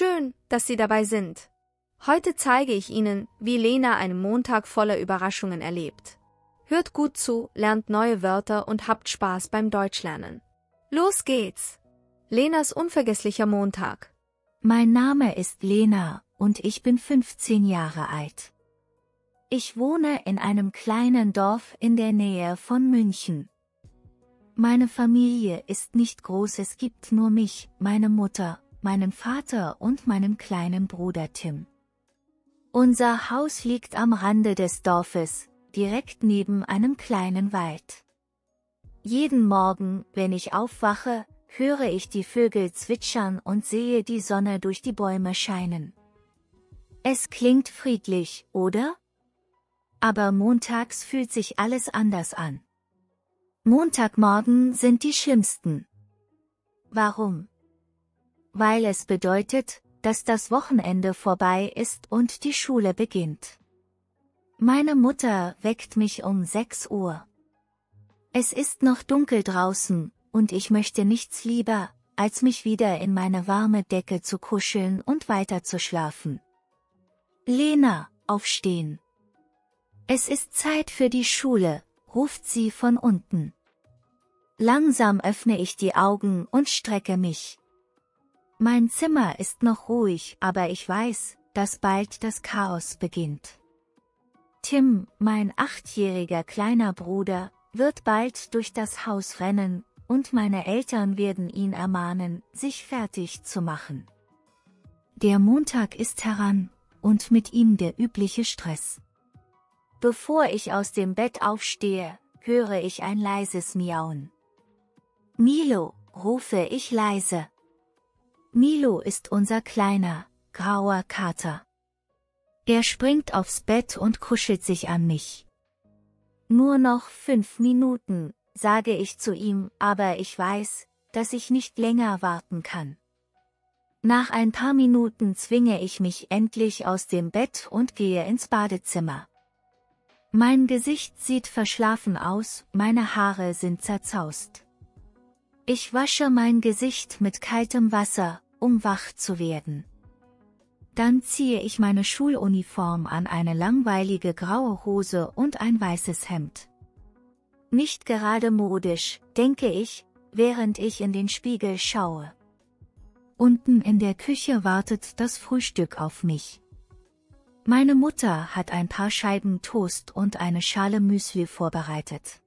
Schön, dass Sie dabei sind. Heute zeige ich Ihnen, wie Lena einen Montag voller Überraschungen erlebt. Hört gut zu, lernt neue Wörter und habt Spaß beim Deutschlernen. Los geht's! Lenas unvergesslicher Montag. Mein Name ist Lena und ich bin 15 Jahre alt. Ich wohne in einem kleinen Dorf in der Nähe von München. Meine Familie ist nicht groß, es gibt nur mich, meine Mutter, meinen Vater und meinen kleinen Bruder Tim. Unser Haus liegt am Rande des Dorfes, direkt neben einem kleinen Wald. Jeden Morgen, wenn ich aufwache, höre ich die Vögel zwitschern und sehe die Sonne durch die Bäume scheinen. Es klingt friedlich, oder? Aber montags fühlt sich alles anders an. Montagmorgen sind die schlimmsten. Warum? Weil es bedeutet, dass das Wochenende vorbei ist und die Schule beginnt. Meine Mutter weckt mich um 6 Uhr. Es ist noch dunkel draußen, und ich möchte nichts lieber, als mich wieder in meine warme Decke zu kuscheln und weiter zu schlafen. Lena, aufstehen. Es ist Zeit für die Schule, ruft sie von unten. Langsam öffne ich die Augen und strecke mich. Mein Zimmer ist noch ruhig, aber ich weiß, dass bald das Chaos beginnt. Tim, mein 8-jähriger kleiner Bruder, wird bald durch das Haus rennen, und meine Eltern werden ihn ermahnen, sich fertig zu machen. Der Montag ist heran, und mit ihm der übliche Stress. Bevor ich aus dem Bett aufstehe, höre ich ein leises Miauen. Milo, rufe ich leise. Milo ist unser kleiner, grauer Kater. Er springt aufs Bett und kuschelt sich an mich. Nur noch 5 Minuten, sage ich zu ihm, aber ich weiß, dass ich nicht länger warten kann. Nach ein paar Minuten zwinge ich mich endlich aus dem Bett und gehe ins Badezimmer. Mein Gesicht sieht verschlafen aus, meine Haare sind zerzaust. Ich wasche mein Gesicht mit kaltem Wasser, um wach zu werden. Dann ziehe ich meine Schuluniform an, eine langweilige graue Hose und ein weißes Hemd. Nicht gerade modisch, denke ich, während ich in den Spiegel schaue. Unten in der Küche wartet das Frühstück auf mich. Meine Mutter hat ein paar Scheiben Toast und eine Schale Müsli vorbereitet.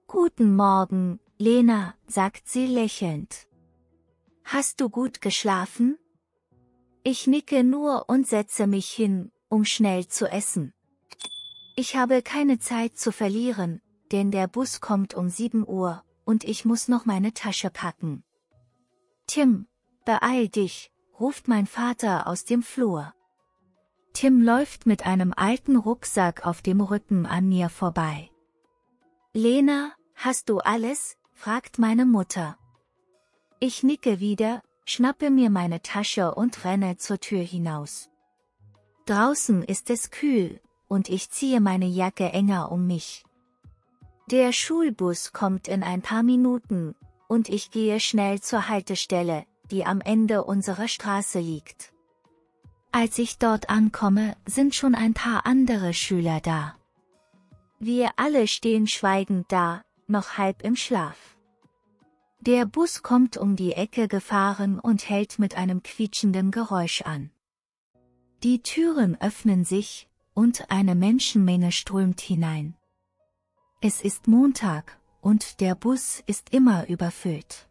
Guten Morgen, Lena, sagt sie lächelnd. Hast du gut geschlafen? Ich nicke nur und setze mich hin, um schnell zu essen. Ich habe keine Zeit zu verlieren, denn der Bus kommt um 7 Uhr, und ich muss noch meine Tasche packen. Tim, beeil dich, ruft mein Vater aus dem Flur. Tim läuft mit einem alten Rucksack auf dem Rücken an mir vorbei. Lena, hast du alles? Fragt meine Mutter. Ich nicke wieder, schnappe mir meine Tasche und renne zur Tür hinaus. Draußen ist es kühl, und ich ziehe meine Jacke enger um mich. Der Schulbus kommt in ein paar Minuten, und ich gehe schnell zur Haltestelle, die am Ende unserer Straße liegt. Als ich dort ankomme, sind schon ein paar andere Schüler da. Wir alle stehen schweigend da, noch halb im Schlaf. Der Bus kommt um die Ecke gefahren und hält mit einem quietschenden Geräusch an. Die Türen öffnen sich, und eine Menschenmenge strömt hinein. Es ist Montag, und der Bus ist immer überfüllt.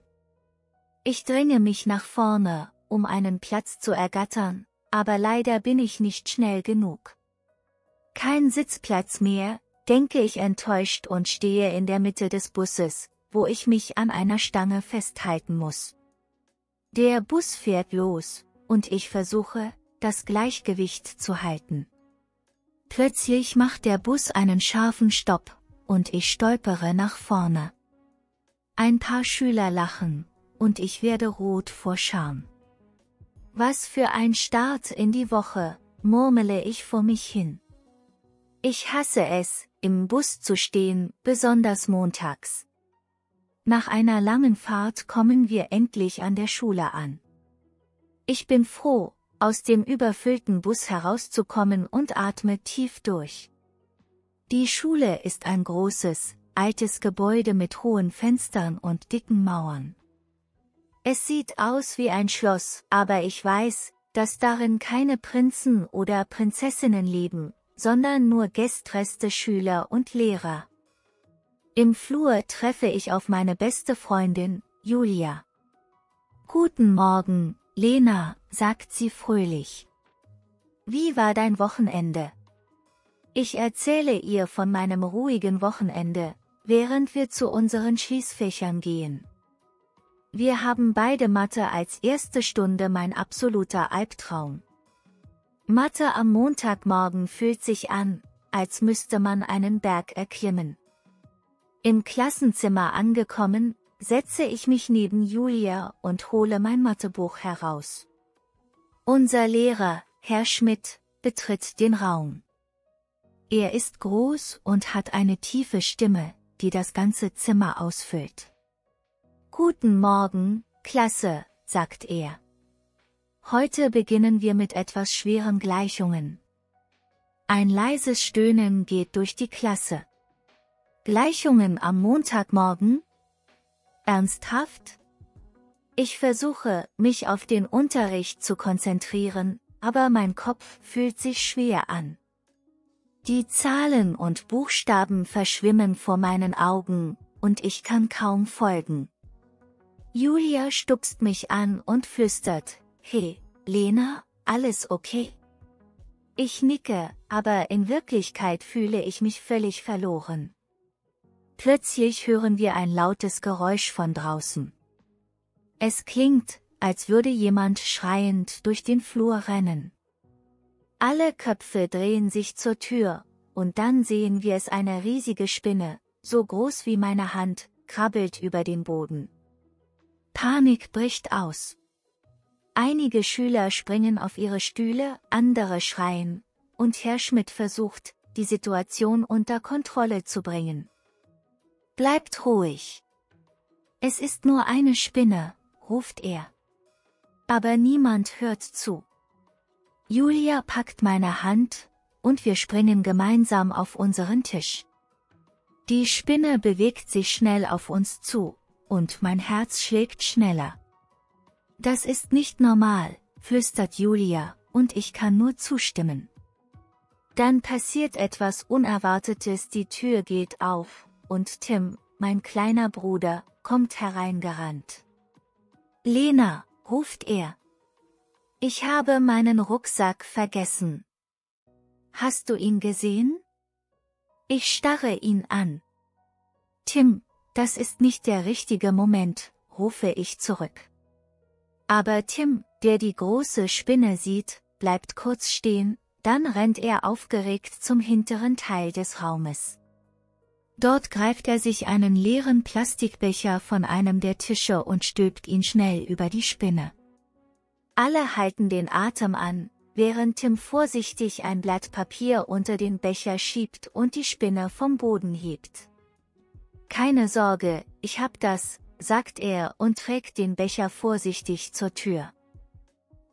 Ich dränge mich nach vorne, um einen Platz zu ergattern, aber leider bin ich nicht schnell genug. Kein Sitzplatz mehr, denke ich enttäuscht und stehe in der Mitte des Busses, wo ich mich an einer Stange festhalten muss. Der Bus fährt los, und ich versuche, das Gleichgewicht zu halten. Plötzlich macht der Bus einen scharfen Stopp, und ich stolpere nach vorne. Ein paar Schüler lachen, und ich werde rot vor Scham. Was für ein Start in die Woche, murmele ich vor mich hin. Ich hasse es, im Bus zu stehen, besonders montags. Nach einer langen Fahrt kommen wir endlich an der Schule an. Ich bin froh, aus dem überfüllten Bus herauszukommen und atme tief durch. Die Schule ist ein großes, altes Gebäude mit hohen Fenstern und dicken Mauern. Es sieht aus wie ein Schloss, aber ich weiß, dass darin keine Prinzen oder Prinzessinnen leben, sondern nur gestreste Schüler und Lehrer. Im Flur treffe ich auf meine beste Freundin, Julia. »Guten Morgen, Lena«, sagt sie fröhlich. »Wie war dein Wochenende?« Ich erzähle ihr von meinem ruhigen Wochenende, während wir zu unseren Schließfächern gehen. Wir haben beide Mathe als erste Stunde, mein absoluter Albtraum. Mathe am Montagmorgen fühlt sich an, als müsste man einen Berg erklimmen. Im Klassenzimmer angekommen, setze ich mich neben Julia und hole mein Mathebuch heraus. Unser Lehrer, Herr Schmidt, betritt den Raum. Er ist groß und hat eine tiefe Stimme, die das ganze Zimmer ausfüllt. »Guten Morgen, Klasse«, sagt er. »Heute beginnen wir mit etwas schweren Gleichungen.« Ein leises Stöhnen geht durch die Klasse. »Gleichungen am Montagmorgen? Ernsthaft?« Ich versuche, mich auf den Unterricht zu konzentrieren, aber mein Kopf fühlt sich schwer an. Die Zahlen und Buchstaben verschwimmen vor meinen Augen, und ich kann kaum folgen. Julia stupst mich an und flüstert, »Hey, Lena, alles okay?« Ich nicke, aber in Wirklichkeit fühle ich mich völlig verloren. Plötzlich hören wir ein lautes Geräusch von draußen. Es klingt, als würde jemand schreiend durch den Flur rennen. Alle Köpfe drehen sich zur Tür, und dann sehen wir es, eine riesige Spinne, so groß wie meine Hand, krabbelt über den Boden. Panik bricht aus. Einige Schüler springen auf ihre Stühle, andere schreien, und Herr Schmidt versucht, die Situation unter Kontrolle zu bringen. »Bleibt ruhig. Es ist nur eine Spinne«, ruft er. Aber niemand hört zu. Julia packt meine Hand, und wir springen gemeinsam auf unseren Tisch. Die Spinne bewegt sich schnell auf uns zu, und mein Herz schlägt schneller. »Das ist nicht normal«, flüstert Julia, und ich kann nur zustimmen. Dann passiert etwas Unerwartetes, die Tür geht auf, und Tim, mein kleiner Bruder, kommt hereingerannt. »Lena«, ruft er. »Ich habe meinen Rucksack vergessen. Hast du ihn gesehen?« Ich starre ihn an. »Tim, das ist nicht der richtige Moment«, rufe ich zurück. Aber Tim, der die große Spinne sieht, bleibt kurz stehen, dann rennt er aufgeregt zum hinteren Teil des Raumes. Dort greift er sich einen leeren Plastikbecher von einem der Tische und stülpt ihn schnell über die Spinne. Alle halten den Atem an, während Tim vorsichtig ein Blatt Papier unter den Becher schiebt und die Spinne vom Boden hebt. »Keine Sorge, ich hab das«, sagt er und trägt den Becher vorsichtig zur Tür.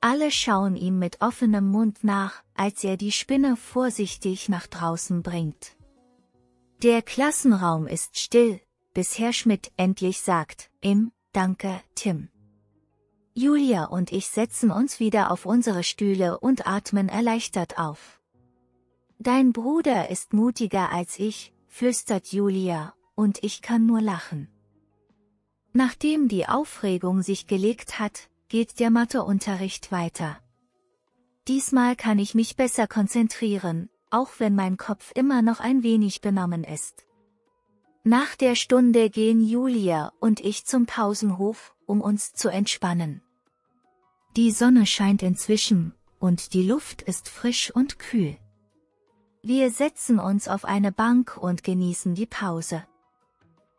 Alle schauen ihm mit offenem Mund nach, als er die Spinne vorsichtig nach draußen bringt. Der Klassenraum ist still, bis Herr Schmidt endlich sagt, »Danke, Tim.« Julia und ich setzen uns wieder auf unsere Stühle und atmen erleichtert auf. »Dein Bruder ist mutiger als ich«, flüstert Julia, und ich kann nur lachen. Nachdem die Aufregung sich gelegt hat, geht der Matheunterricht weiter. Diesmal kann ich mich besser konzentrieren, auch wenn mein Kopf immer noch ein wenig benommen ist. Nach der Stunde gehen Julia und ich zum Pausenhof, um uns zu entspannen. Die Sonne scheint inzwischen, und die Luft ist frisch und kühl. Wir setzen uns auf eine Bank und genießen die Pause.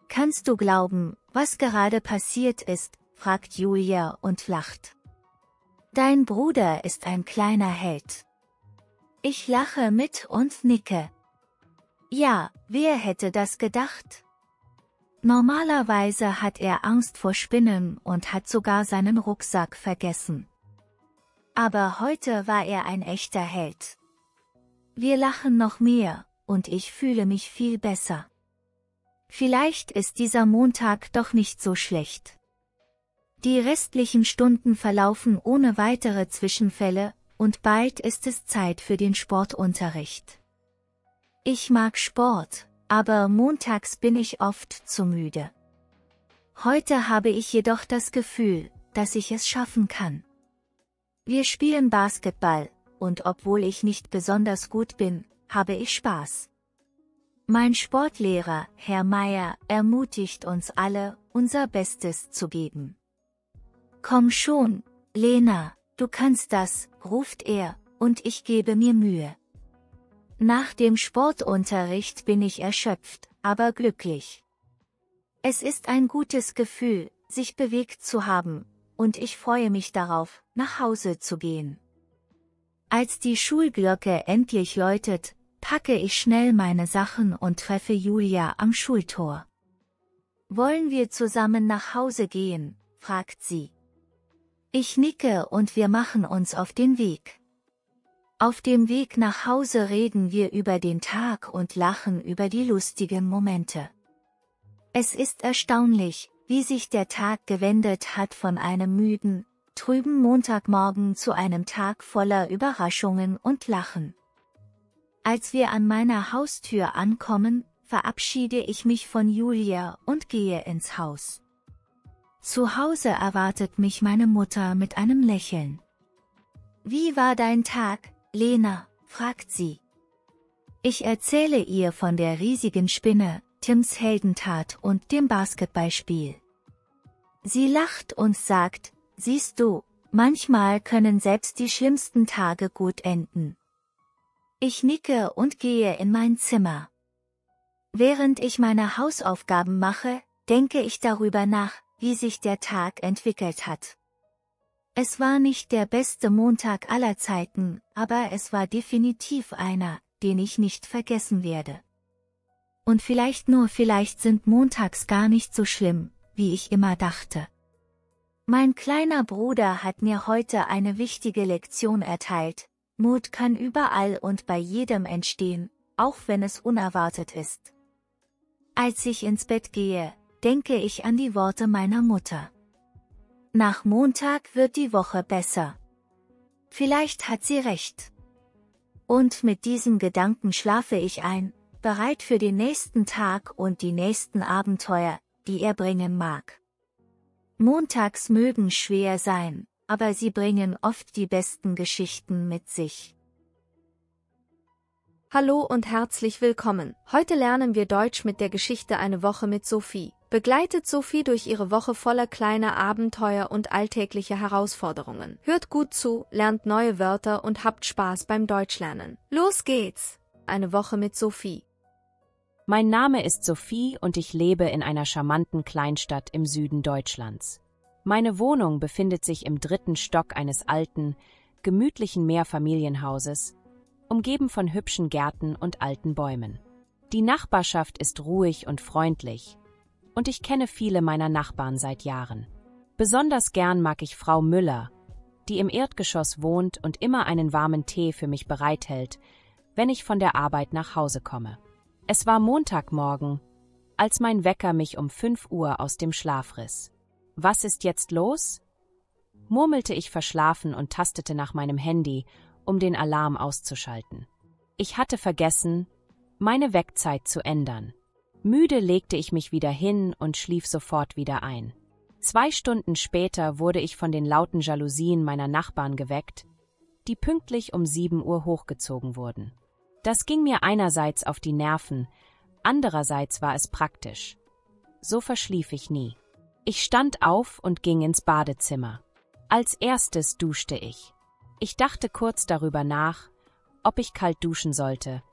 »Kannst du glauben, was gerade passiert ist?«, fragt Julia und lacht. »Dein Bruder ist ein kleiner Held.« Ich lache mit und nicke. Ja, wer hätte das gedacht? Normalerweise hat er Angst vor Spinnen und hat sogar seinen Rucksack vergessen. Aber heute war er ein echter Held. Wir lachen noch mehr, und ich fühle mich viel besser. Vielleicht ist dieser Montag doch nicht so schlecht. Die restlichen Stunden verlaufen ohne weitere Zwischenfälle, und bald ist es Zeit für den Sportunterricht. Ich mag Sport, aber montags bin ich oft zu müde. Heute habe ich jedoch das Gefühl, dass ich es schaffen kann. Wir spielen Basketball, und obwohl ich nicht besonders gut bin, habe ich Spaß. Mein Sportlehrer, Herr Meier, ermutigt uns alle, unser Bestes zu geben. Komm schon, Lena, du kannst das, ruft er, und ich gebe mir Mühe. Nach dem Sportunterricht bin ich erschöpft, aber glücklich. Es ist ein gutes Gefühl, sich bewegt zu haben, und ich freue mich darauf, nach Hause zu gehen. Als die Schulglocke endlich läutet, packe ich schnell meine Sachen und treffe Julia am Schultor. Wollen wir zusammen nach Hause gehen, fragt sie. Ich nicke und wir machen uns auf den Weg. Auf dem Weg nach Hause reden wir über den Tag und lachen über die lustigen Momente. Es ist erstaunlich, wie sich der Tag gewendet hat von einem müden, trüben Montagmorgen zu einem Tag voller Überraschungen und Lachen. Als wir an meiner Haustür ankommen, verabschiede ich mich von Julia und gehe ins Haus. Zu Hause erwartet mich meine Mutter mit einem Lächeln. Wie war dein Tag, Lena? Fragt sie. Ich erzähle ihr von der riesigen Spinne, Tims Heldentat und dem Basketballspiel. Sie lacht und sagt, siehst du, manchmal können selbst die schlimmsten Tage gut enden. Ich nicke und gehe in mein Zimmer. Während ich meine Hausaufgaben mache, denke ich darüber nach, wie sich der Tag entwickelt hat. Es war nicht der beste Montag aller Zeiten, aber es war definitiv einer, den ich nicht vergessen werde. Und vielleicht sind montags gar nicht so schlimm, wie ich immer dachte. Mein kleiner Bruder hat mir heute eine wichtige Lektion erteilt. Mut kann überall und bei jedem entstehen, auch wenn es unerwartet ist. Als ich ins Bett gehe, denke ich an die Worte meiner Mutter. Nach Montag wird die Woche besser. Vielleicht hat sie recht. Und mit diesem Gedanken schlafe ich ein, bereit für den nächsten Tag und die nächsten Abenteuer, die er bringen mag. Montags mögen schwer sein, aber sie bringen oft die besten Geschichten mit sich. Hallo und herzlich willkommen. Heute lernen wir Deutsch mit der Geschichte Eine Woche mit Sophie. Begleitet Sophie durch ihre Woche voller kleiner Abenteuer und alltäglicher Herausforderungen. Hört gut zu, lernt neue Wörter und habt Spaß beim Deutschlernen. Los geht's! Eine Woche mit Sophie. Mein Name ist Sophie und ich lebe in einer charmanten Kleinstadt im Süden Deutschlands. Meine Wohnung befindet sich im 3. Stock eines alten, gemütlichen Mehrfamilienhauses, umgeben von hübschen Gärten und alten Bäumen. Die Nachbarschaft ist ruhig und freundlich, und ich kenne viele meiner Nachbarn seit Jahren. Besonders gern mag ich Frau Müller, die im Erdgeschoss wohnt und immer einen warmen Tee für mich bereithält, wenn ich von der Arbeit nach Hause komme. Es war Montagmorgen, als mein Wecker mich um 5 Uhr aus dem Schlaf riss. Was ist jetzt los? Murmelte ich verschlafen und tastete nach meinem Handy, um den Alarm auszuschalten. Ich hatte vergessen, meine Weckzeit zu ändern. Müde legte ich mich wieder hin und schlief sofort wieder ein. 2 Stunden später wurde ich von den lauten Jalousien meiner Nachbarn geweckt, die pünktlich um 7 Uhr hochgezogen wurden. Das ging mir einerseits auf die Nerven, andererseits war es praktisch. So verschlief ich nie. Ich stand auf und ging ins Badezimmer. Als erstes duschte ich. Ich dachte kurz darüber nach, ob ich kalt duschen sollte,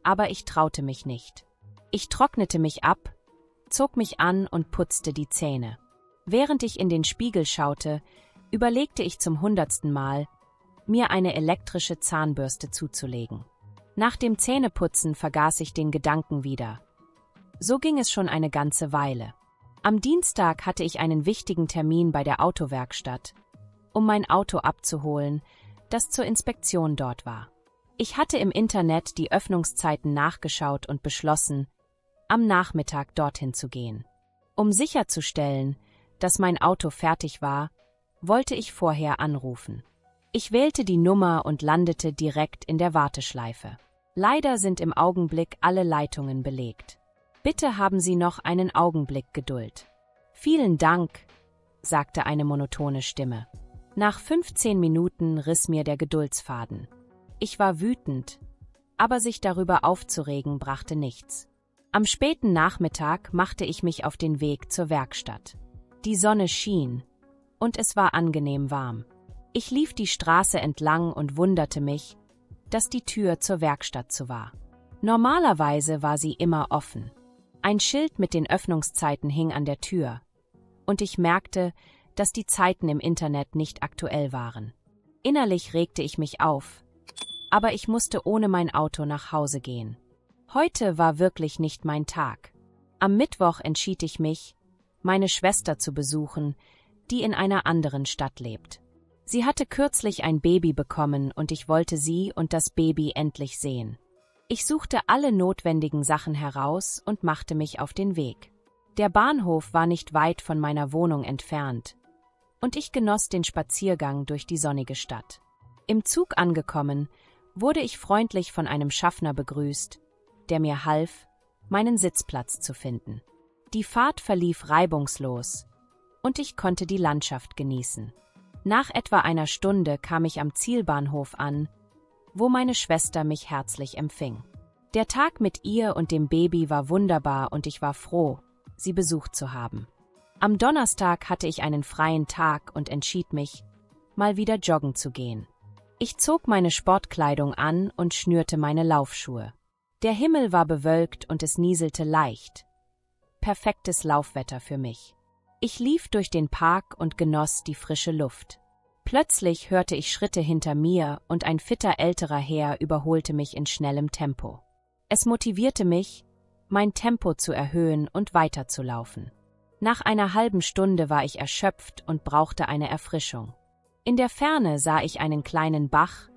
aber ich traute mich nicht. Ich trocknete mich ab, zog mich an und putzte die Zähne. Während ich in den Spiegel schaute, überlegte ich zum 100. Mal, mir eine elektrische Zahnbürste zuzulegen. Nach dem Zähneputzen vergaß ich den Gedanken wieder. So ging es schon eine ganze Weile. Am Dienstag hatte ich einen wichtigen Termin bei der Autowerkstatt, um mein Auto abzuholen, das zur Inspektion dort war. Ich hatte im Internet die Öffnungszeiten nachgeschaut und beschlossen, am Nachmittag dorthin zu gehen. Um sicherzustellen, dass mein Auto fertig war, wollte ich vorher anrufen. Ich wählte die Nummer und landete direkt in der Warteschleife. Leider sind im Augenblick alle Leitungen belegt. Bitte haben Sie noch einen Augenblick Geduld. Vielen Dank, sagte eine monotone Stimme. Nach 15 Minuten riss mir der Geduldsfaden. Ich war wütend, aber sich darüber aufzuregen brachte nichts. Am späten Nachmittag machte ich mich auf den Weg zur Werkstatt. Die Sonne schien, und es war angenehm warm. Ich lief die Straße entlang und wunderte mich, dass die Tür zur Werkstatt zu war. Normalerweise war sie immer offen. Ein Schild mit den Öffnungszeiten hing an der Tür, und ich merkte, dass die Zeiten im Internet nicht aktuell waren. Innerlich regte ich mich auf, aber ich musste ohne mein Auto nach Hause gehen. Heute war wirklich nicht mein Tag. Am Mittwoch entschied ich mich, meine Schwester zu besuchen, die in einer anderen Stadt lebt. Sie hatte kürzlich ein Baby bekommen und ich wollte sie und das Baby endlich sehen. Ich suchte alle notwendigen Sachen heraus und machte mich auf den Weg. Der Bahnhof war nicht weit von meiner Wohnung entfernt und ich genoss den Spaziergang durch die sonnige Stadt. Im Zug angekommen, wurde ich freundlich von einem Schaffner begrüßt, der mir half, meinen Sitzplatz zu finden. Die Fahrt verlief reibungslos und ich konnte die Landschaft genießen. Nach etwa einer Stunde kam ich am Zielbahnhof an, wo meine Schwester mich herzlich empfing. Der Tag mit ihr und dem Baby war wunderbar und ich war froh, sie besucht zu haben. Am Donnerstag hatte ich einen freien Tag und entschied mich, mal wieder joggen zu gehen. Ich zog meine Sportkleidung an und schnürte meine Laufschuhe. Der Himmel war bewölkt und es nieselte leicht. Perfektes Laufwetter für mich. Ich lief durch den Park und genoss die frische Luft. Plötzlich hörte ich Schritte hinter mir und ein fitter älterer Herr überholte mich in schnellem Tempo. Es motivierte mich, mein Tempo zu erhöhen und weiterzulaufen. Nach einer halben Stunde war ich erschöpft und brauchte eine Erfrischung. In der Ferne sah ich einen kleinen Bach,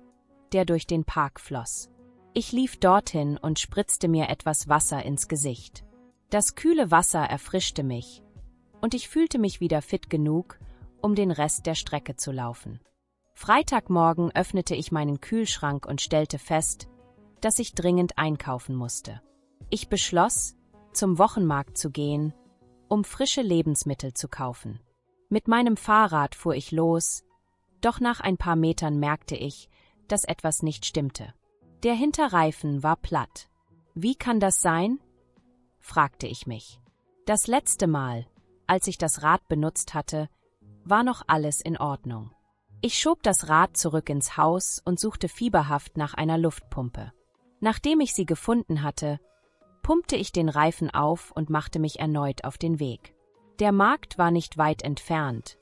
der durch den Park floss. Ich lief dorthin und spritzte mir etwas Wasser ins Gesicht. Das kühle Wasser erfrischte mich, und ich fühlte mich wieder fit genug, um den Rest der Strecke zu laufen. Freitagmorgen öffnete ich meinen Kühlschrank und stellte fest, dass ich dringend einkaufen musste. Ich beschloss, zum Wochenmarkt zu gehen, um frische Lebensmittel zu kaufen. Mit meinem Fahrrad fuhr ich los, doch nach ein paar Metern merkte ich, dass etwas nicht stimmte. Der Hinterreifen war platt. Wie kann das sein? Fragte ich mich. Das letzte Mal, als ich das Rad benutzt hatte, war noch alles in Ordnung. Ich schob das Rad zurück ins Haus und suchte fieberhaft nach einer Luftpumpe. Nachdem ich sie gefunden hatte, pumpte ich den Reifen auf und machte mich erneut auf den Weg. Der Markt war nicht weit entfernt,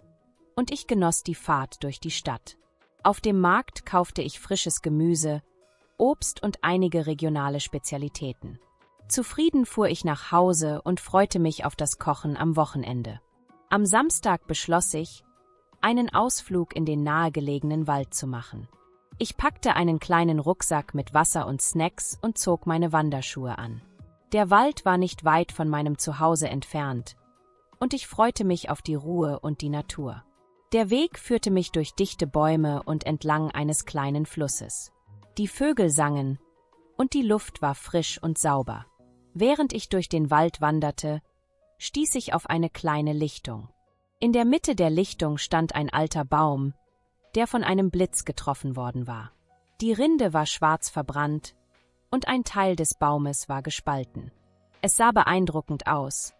und ich genoss die Fahrt durch die Stadt. Auf dem Markt kaufte ich frisches Gemüse, Obst und einige regionale Spezialitäten. Zufrieden fuhr ich nach Hause und freute mich auf das Kochen am Wochenende. Am Samstag beschloss ich, einen Ausflug in den nahegelegenen Wald zu machen. Ich packte einen kleinen Rucksack mit Wasser und Snacks und zog meine Wanderschuhe an. Der Wald war nicht weit von meinem Zuhause entfernt, und ich freute mich auf die Ruhe und die Natur. Der Weg führte mich durch dichte Bäume und entlang eines kleinen Flusses. Die Vögel sangen, und die Luft war frisch und sauber. Während ich durch den Wald wanderte, stieß ich auf eine kleine Lichtung. In der Mitte der Lichtung stand ein alter Baum, der von einem Blitz getroffen worden war. Die Rinde war schwarz verbrannt, und ein Teil des Baumes war gespalten. Es sah beeindruckend aus,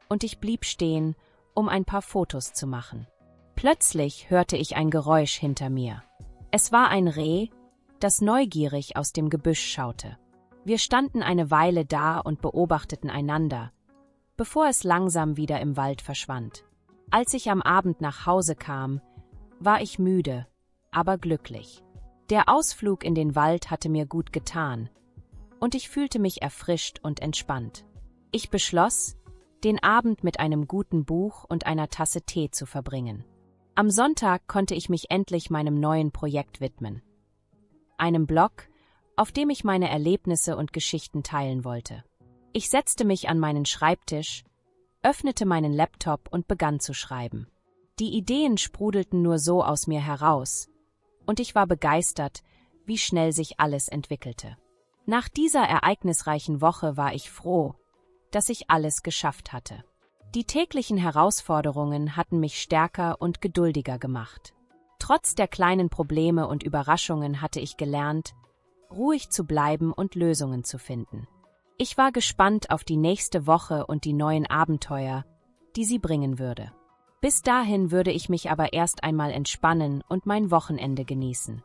und ich blieb stehen, um ein paar Fotos zu machen. Plötzlich hörte ich ein Geräusch hinter mir. Es war ein Reh, das neugierig aus dem Gebüsch schaute. Wir standen eine Weile da und beobachteten einander, bevor es langsam wieder im Wald verschwand. Als ich am Abend nach Hause kam, war ich müde, aber glücklich. Der Ausflug in den Wald hatte mir gut getan, und ich fühlte mich erfrischt und entspannt. Ich beschloss, den Abend mit einem guten Buch und einer Tasse Tee zu verbringen. Am Sonntag konnte ich mich endlich meinem neuen Projekt widmen. einem Blog, auf dem ich meine Erlebnisse und Geschichten teilen wollte. Ich setzte mich an meinen Schreibtisch, öffnete meinen Laptop und begann zu schreiben. Die Ideen sprudelten nur so aus mir heraus, und ich war begeistert, wie schnell sich alles entwickelte. Nach dieser ereignisreichen Woche war ich froh, dass ich alles geschafft hatte. Die täglichen Herausforderungen hatten mich stärker und geduldiger gemacht. Trotz der kleinen Probleme und Überraschungen hatte ich gelernt, ruhig zu bleiben und Lösungen zu finden. Ich war gespannt auf die nächste Woche und die neuen Abenteuer, die sie bringen würde. Bis dahin würde ich mich aber erst einmal entspannen und mein Wochenende genießen.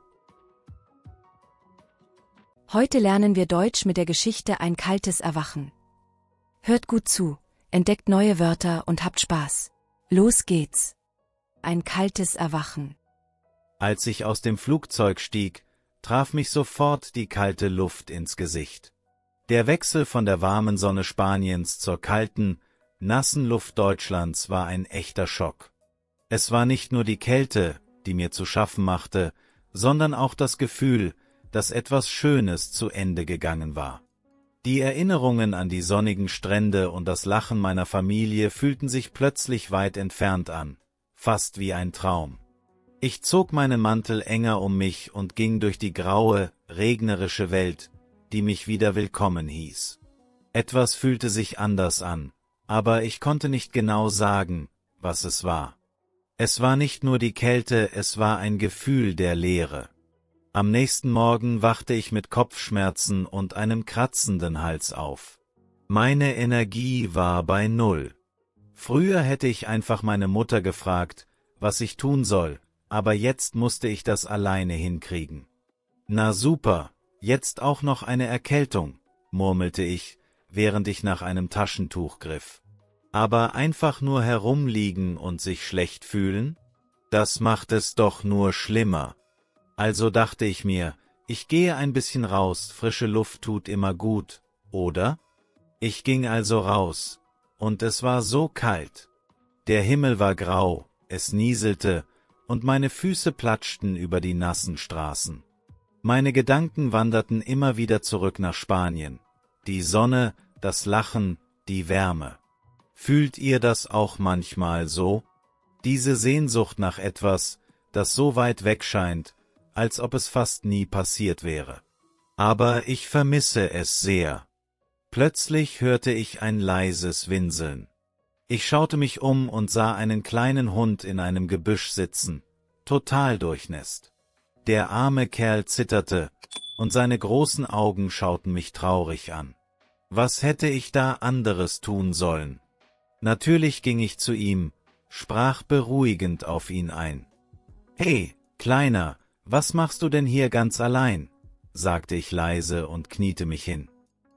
Heute lernen wir Deutsch mit der Geschichte Ein kaltes Erwachen. Hört gut zu, entdeckt neue Wörter und habt Spaß. Los geht's. Ein kaltes Erwachen. Als ich aus dem Flugzeug stieg, traf mich sofort die kalte Luft ins Gesicht. Der Wechsel von der warmen Sonne Spaniens zur kalten, nassen Luft Deutschlands war ein echter Schock. Es war nicht nur die Kälte, die mir zu schaffen machte, sondern auch das Gefühl, dass etwas Schönes zu Ende gegangen war. Die Erinnerungen an die sonnigen Strände und das Lachen meiner Familie fühlten sich plötzlich weit entfernt an, fast wie ein Traum. Ich zog meinen Mantel enger um mich und ging durch die graue, regnerische Welt, die mich wieder willkommen hieß. Etwas fühlte sich anders an, aber ich konnte nicht genau sagen, was es war. Es war nicht nur die Kälte, es war ein Gefühl der Leere. Am nächsten Morgen wachte ich mit Kopfschmerzen und einem kratzenden Hals auf. Meine Energie war bei Null. Früher hätte ich einfach meine Mutter gefragt, was ich tun soll, aber jetzt musste ich das alleine hinkriegen. Na super, jetzt auch noch eine Erkältung, murmelte ich, während ich nach einem Taschentuch griff. Aber einfach nur herumliegen und sich schlecht fühlen? Das macht es doch nur schlimmer. Also dachte ich mir, ich gehe ein bisschen raus, frische Luft tut immer gut, oder? Ich ging also raus, und es war so kalt. Der Himmel war grau, es nieselte, und meine Füße platschten über die nassen Straßen. Meine Gedanken wanderten immer wieder zurück nach Spanien. Die Sonne, das Lachen, die Wärme. Fühlt ihr das auch manchmal so? Diese Sehnsucht nach etwas, das so weit weg scheint, als ob es fast nie passiert wäre. Aber ich vermisse es sehr. Plötzlich hörte ich ein leises Winseln. Ich schaute mich um und sah einen kleinen Hund in einem Gebüsch sitzen, total durchnässt. Der arme Kerl zitterte, und seine großen Augen schauten mich traurig an. Was hätte ich da anderes tun sollen? Natürlich ging ich zu ihm, sprach beruhigend auf ihn ein. »Hey, Kleiner, was machst du denn hier ganz allein?« sagte ich leise und kniete mich hin.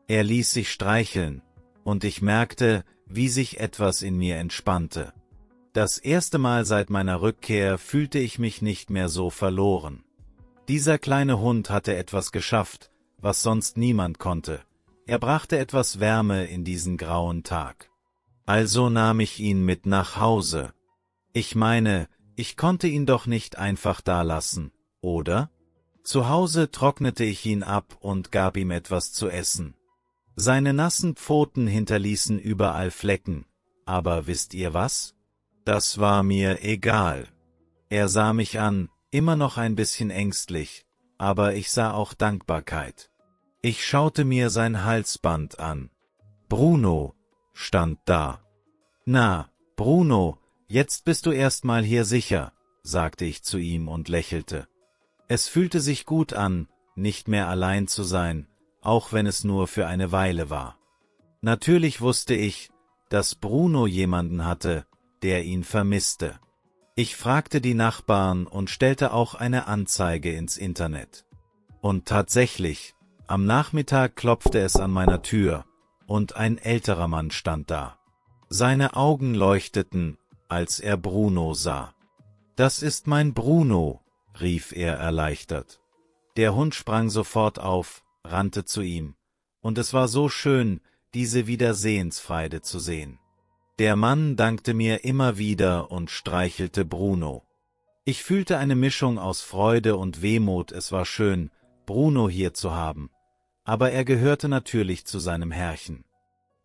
Er ließ sich streicheln, und ich merkte, wie sich etwas in mir entspannte. Das erste Mal seit meiner Rückkehr fühlte ich mich nicht mehr so verloren. Dieser kleine Hund hatte etwas geschafft, was sonst niemand konnte. Er brachte etwas Wärme in diesen grauen Tag. Also nahm ich ihn mit nach Hause. Ich meine, ich konnte ihn doch nicht einfach dalassen, oder? Zu Hause trocknete ich ihn ab und gab ihm etwas zu essen. Seine nassen Pfoten hinterließen überall Flecken, aber wisst ihr was? Das war mir egal. Er sah mich an, immer noch ein bisschen ängstlich, aber ich sah auch Dankbarkeit. Ich schaute mir sein Halsband an. Bruno stand da. »Na, Bruno, jetzt bist du erstmal hier sicher«, sagte ich zu ihm und lächelte. Es fühlte sich gut an, nicht mehr allein zu sein, auch wenn es nur für eine Weile war. Natürlich wusste ich, dass Bruno jemanden hatte, der ihn vermisste. Ich fragte die Nachbarn und stellte auch eine Anzeige ins Internet. Und tatsächlich, am Nachmittag klopfte es an meiner Tür, und ein älterer Mann stand da. Seine Augen leuchteten, als er Bruno sah. »Das ist mein Bruno«, rief er erleichtert. Der Hund sprang sofort auf, rannte zu ihm, und es war so schön, diese Wiedersehensfreude zu sehen. Der Mann dankte mir immer wieder und streichelte Bruno. Ich fühlte eine Mischung aus Freude und Wehmut, es war schön, Bruno hier zu haben, aber er gehörte natürlich zu seinem Herrchen.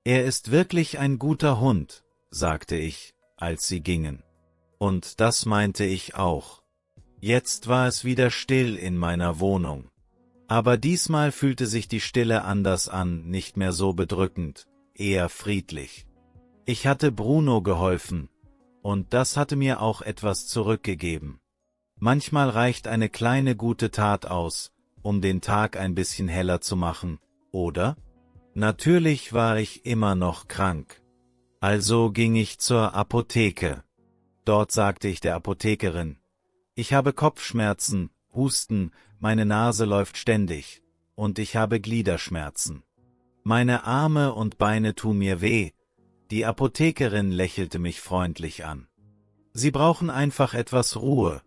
»Er ist wirklich ein guter Hund«, sagte ich, als sie gingen. Und das meinte ich auch. Jetzt war es wieder still in meiner Wohnung. Aber diesmal fühlte sich die Stille anders an, nicht mehr so bedrückend, eher friedlich. Ich hatte Bruno geholfen, und das hatte mir auch etwas zurückgegeben. Manchmal reicht eine kleine gute Tat aus, um den Tag ein bisschen heller zu machen, oder? Natürlich war ich immer noch krank. Also ging ich zur Apotheke. Dort sagte ich der Apothekerin: Ich habe Kopfschmerzen, Husten, meine Nase läuft ständig, und ich habe Gliederschmerzen. Meine Arme und Beine tun mir weh. Die Apothekerin lächelte mich freundlich an. Sie brauchen einfach etwas Ruhe,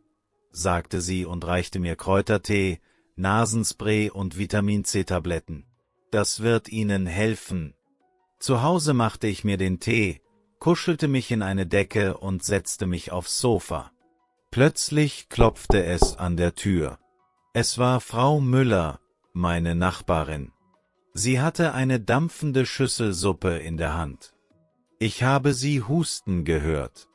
sagte sie und reichte mir Kräutertee, Nasenspray und Vitamin-C-Tabletten. Das wird Ihnen helfen. Zu Hause machte ich mir den Tee, kuschelte mich in eine Decke und setzte mich aufs Sofa. Plötzlich klopfte es an der Tür. Es war Frau Müller, meine Nachbarin. Sie hatte eine dampfende Schüssel Suppe in der Hand. Ich habe Sie husten gehört.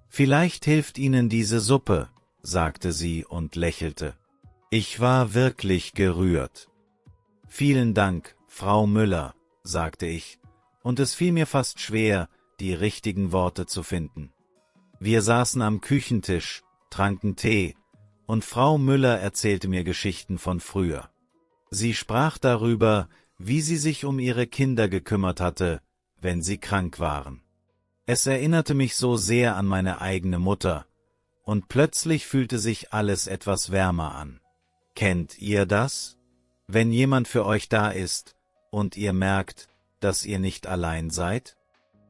Vielleicht hilft Ihnen diese Suppe, sagte sie und lächelte. Ich war wirklich gerührt. Vielen Dank, Frau Müller, sagte ich, und es fiel mir fast schwer, die richtigen Worte zu finden. Wir saßen am Küchentisch, tranken Tee, und Frau Müller erzählte mir Geschichten von früher. Sie sprach darüber, wie sie sich um ihre Kinder gekümmert hatte, wenn sie krank waren. Es erinnerte mich so sehr an meine eigene Mutter, und plötzlich fühlte sich alles etwas wärmer an. Kennt ihr das? Wenn jemand für euch da ist, und ihr merkt, dass ihr nicht allein seid?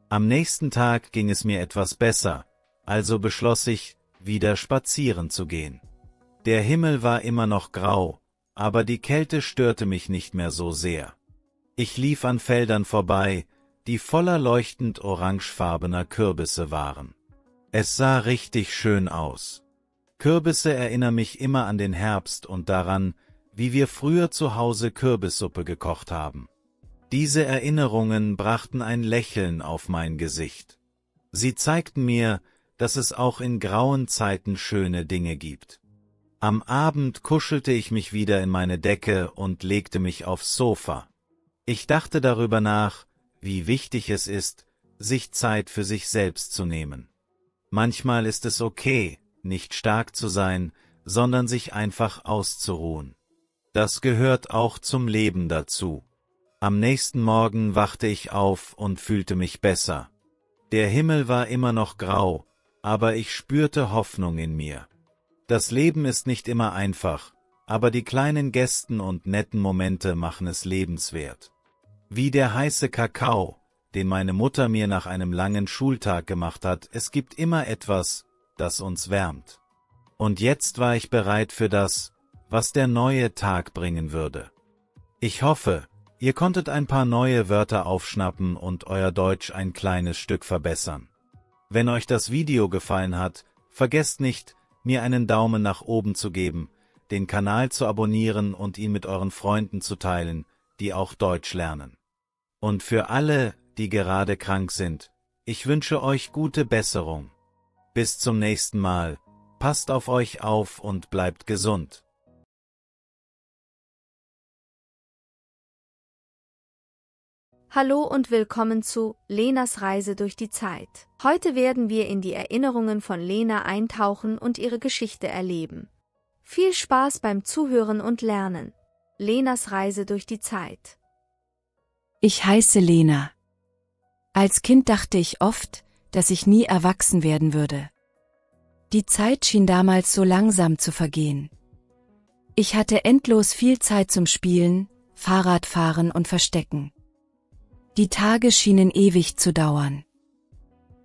Am nächsten Tag ging es mir etwas besser, also beschloss ich, wieder spazieren zu gehen. Der Himmel war immer noch grau, aber die Kälte störte mich nicht mehr so sehr. Ich lief an Feldern vorbei, die voller leuchtend orangefarbener Kürbisse waren. Es sah richtig schön aus. Kürbisse erinnern mich immer an den Herbst und daran, wie wir früher zu Hause Kürbissuppe gekocht haben. Diese Erinnerungen brachten ein Lächeln auf mein Gesicht. Sie zeigten mir, dass es auch in grauen Zeiten schöne Dinge gibt. Am Abend kuschelte ich mich wieder in meine Decke und legte mich aufs Sofa. Ich dachte darüber nach, wie wichtig es ist, sich Zeit für sich selbst zu nehmen. Manchmal ist es okay, nicht stark zu sein, sondern sich einfach auszuruhen. Das gehört auch zum Leben dazu. Am nächsten Morgen wachte ich auf und fühlte mich besser. Der Himmel war immer noch grau, aber ich spürte Hoffnung in mir. Das Leben ist nicht immer einfach, aber die kleinen Gesten und netten Momente machen es lebenswert. Wie der heiße Kakao, den meine Mutter mir nach einem langen Schultag gemacht hat, es gibt immer etwas, das uns wärmt. Und jetzt war ich bereit für das, was der neue Tag bringen würde. Ich hoffe, ihr konntet ein paar neue Wörter aufschnappen und euer Deutsch ein kleines Stück verbessern. Wenn euch das Video gefallen hat, vergesst nicht, mir einen Daumen nach oben zu geben, den Kanal zu abonnieren und ihn mit euren Freunden zu teilen, die auch Deutsch lernen. Und für alle, die gerade krank sind, ich wünsche euch gute Besserung. Bis zum nächsten Mal, passt auf euch auf und bleibt gesund. Hallo und willkommen zu Lenas Reise durch die Zeit. Heute werden wir in die Erinnerungen von Lena eintauchen und ihre Geschichte erleben. Viel Spaß beim Zuhören und Lernen. Lenas Reise durch die Zeit. Ich heiße Lena. Als Kind dachte ich oft, dass ich nie erwachsen werden würde. Die Zeit schien damals so langsam zu vergehen. Ich hatte endlos viel Zeit zum Spielen, Fahrradfahren und Verstecken. Die Tage schienen ewig zu dauern.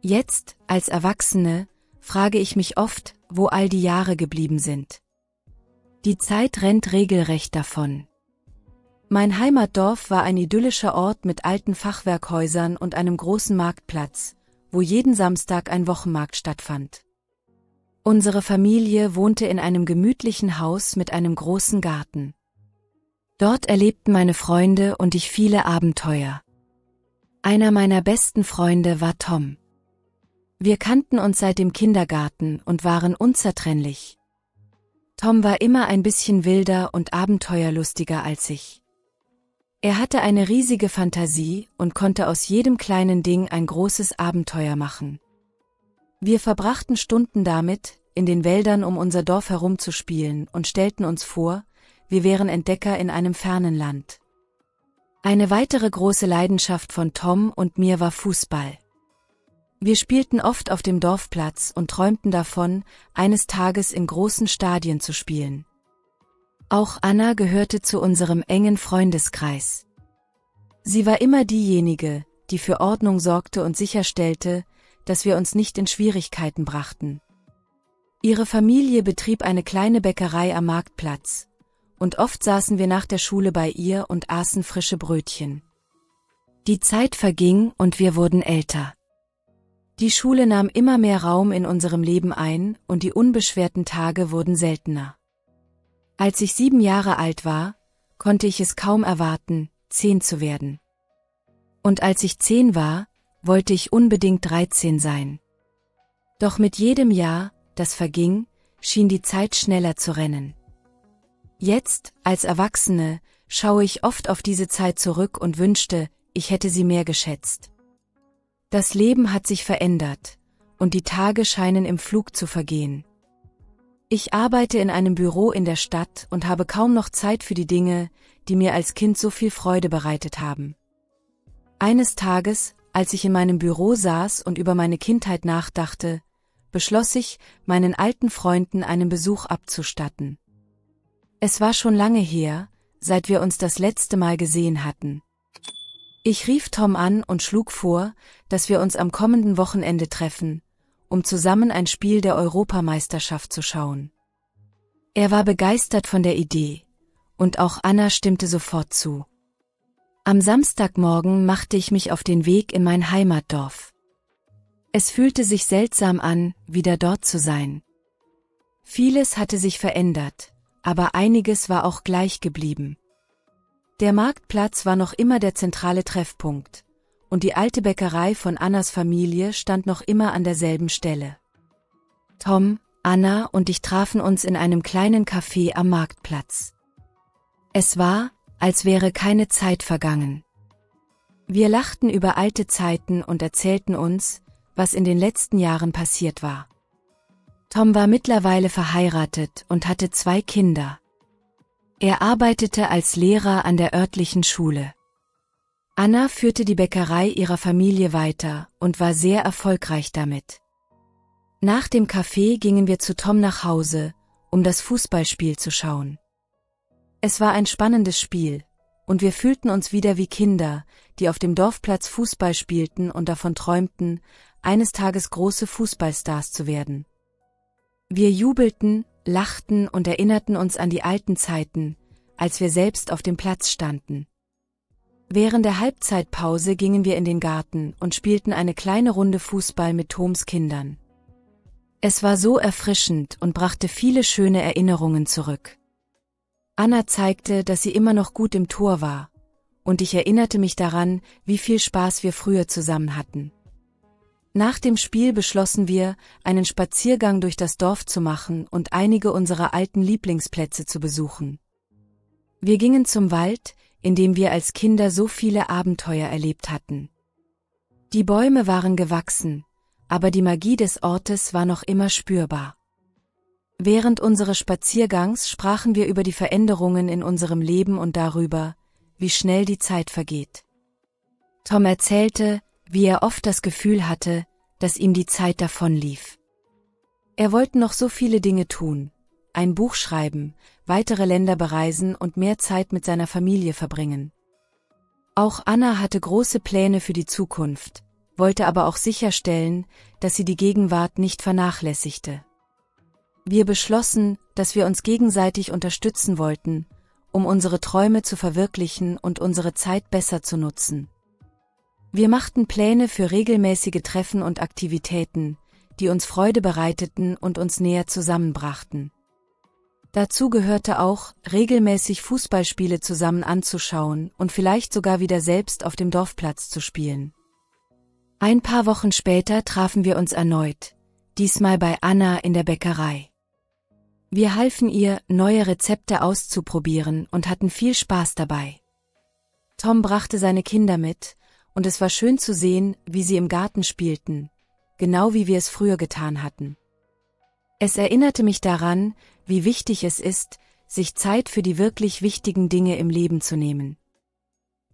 Jetzt, als Erwachsene, frage ich mich oft, wo all die Jahre geblieben sind. Die Zeit rennt regelrecht davon. Mein Heimatdorf war ein idyllischer Ort mit alten Fachwerkhäusern und einem großen Marktplatz, wo jeden Samstag ein Wochenmarkt stattfand. Unsere Familie wohnte in einem gemütlichen Haus mit einem großen Garten. Dort erlebten meine Freunde und ich viele Abenteuer. Einer meiner besten Freunde war Tom. Wir kannten uns seit dem Kindergarten und waren unzertrennlich. Tom war immer ein bisschen wilder und abenteuerlustiger als ich. Er hatte eine riesige Fantasie und konnte aus jedem kleinen Ding ein großes Abenteuer machen. Wir verbrachten Stunden damit, in den Wäldern um unser Dorf herumzuspielen und stellten uns vor, wir wären Entdecker in einem fernen Land. Eine weitere große Leidenschaft von Tom und mir war Fußball. Wir spielten oft auf dem Dorfplatz und träumten davon, eines Tages in großen Stadien zu spielen. Auch Anna gehörte zu unserem engen Freundeskreis. Sie war immer diejenige, die für Ordnung sorgte und sicherstellte, dass wir uns nicht in Schwierigkeiten brachten. Ihre Familie betrieb eine kleine Bäckerei am Marktplatz, und oft saßen wir nach der Schule bei ihr und aßen frische Brötchen. Die Zeit verging und wir wurden älter. Die Schule nahm immer mehr Raum in unserem Leben ein und die unbeschwerten Tage wurden seltener. Als ich 7 Jahre alt war, konnte ich es kaum erwarten, 10 zu werden. Und als ich 10 war, wollte ich unbedingt 13 sein. Doch mit jedem Jahr, das verging, schien die Zeit schneller zu rennen. Jetzt, als Erwachsene, schaue ich oft auf diese Zeit zurück und wünschte, ich hätte sie mehr geschätzt. Das Leben hat sich verändert, und die Tage scheinen im Flug zu vergehen. Ich arbeite in einem Büro in der Stadt und habe kaum noch Zeit für die Dinge, die mir als Kind so viel Freude bereitet haben. Eines Tages, als ich in meinem Büro saß und über meine Kindheit nachdachte, beschloss ich, meinen alten Freunden einen Besuch abzustatten. Es war schon lange her, seit wir uns das letzte Mal gesehen hatten. Ich rief Tom an und schlug vor, dass wir uns am kommenden Wochenende treffen, um zusammen ein Spiel der Europameisterschaft zu schauen. Er war begeistert von der Idee, und auch Anna stimmte sofort zu. Am Samstagmorgen machte ich mich auf den Weg in mein Heimatdorf. Es fühlte sich seltsam an, wieder dort zu sein. Vieles hatte sich verändert, aber einiges war auch gleich geblieben. Der Marktplatz war noch immer der zentrale Treffpunkt, und die alte Bäckerei von Annas Familie stand noch immer an derselben Stelle. Tom, Anna und ich trafen uns in einem kleinen Café am Marktplatz. Es war, als wäre keine Zeit vergangen. Wir lachten über alte Zeiten und erzählten uns, was in den letzten Jahren passiert war. Tom war mittlerweile verheiratet und hatte 2 Kinder. Er arbeitete als Lehrer an der örtlichen Schule. Anna führte die Bäckerei ihrer Familie weiter und war sehr erfolgreich damit. Nach dem Kaffee gingen wir zu Tom nach Hause, um das Fußballspiel zu schauen. Es war ein spannendes Spiel, und wir fühlten uns wieder wie Kinder, die auf dem Dorfplatz Fußball spielten und davon träumten, eines Tages große Fußballstars zu werden. Wir jubelten, lachten und erinnerten uns an die alten Zeiten, als wir selbst auf dem Platz standen. Während der Halbzeitpause gingen wir in den Garten und spielten eine kleine Runde Fußball mit Toms Kindern. Es war so erfrischend und brachte viele schöne Erinnerungen zurück. Anna zeigte, dass sie immer noch gut im Tor war, und ich erinnerte mich daran, wie viel Spaß wir früher zusammen hatten. Nach dem Spiel beschlossen wir, einen Spaziergang durch das Dorf zu machen und einige unserer alten Lieblingsplätze zu besuchen. Wir gingen zum Wald, in dem wir als Kinder so viele Abenteuer erlebt hatten. Die Bäume waren gewachsen, aber die Magie des Ortes war noch immer spürbar. Während unseres Spaziergangs sprachen wir über die Veränderungen in unserem Leben und darüber, wie schnell die Zeit vergeht. Tom erzählte, wie er oft das Gefühl hatte, dass ihm die Zeit davonlief. Er wollte noch so viele Dinge tun, ein Buch schreiben, weitere Länder bereisen und mehr Zeit mit seiner Familie verbringen. Auch Anna hatte große Pläne für die Zukunft, wollte aber auch sicherstellen, dass sie die Gegenwart nicht vernachlässigte. Wir beschlossen, dass wir uns gegenseitig unterstützen wollten, um unsere Träume zu verwirklichen und unsere Zeit besser zu nutzen. Wir machten Pläne für regelmäßige Treffen und Aktivitäten, die uns Freude bereiteten und uns näher zusammenbrachten. Dazu gehörte auch, regelmäßig Fußballspiele zusammen anzuschauen und vielleicht sogar wieder selbst auf dem Dorfplatz zu spielen. Ein paar Wochen später trafen wir uns erneut, diesmal bei Anna in der Bäckerei. Wir halfen ihr, neue Rezepte auszuprobieren und hatten viel Spaß dabei. Tom brachte seine Kinder mit, und es war schön zu sehen, wie sie im Garten spielten, genau wie wir es früher getan hatten. Es erinnerte mich daran, wie wichtig es ist, sich Zeit für die wirklich wichtigen Dinge im Leben zu nehmen.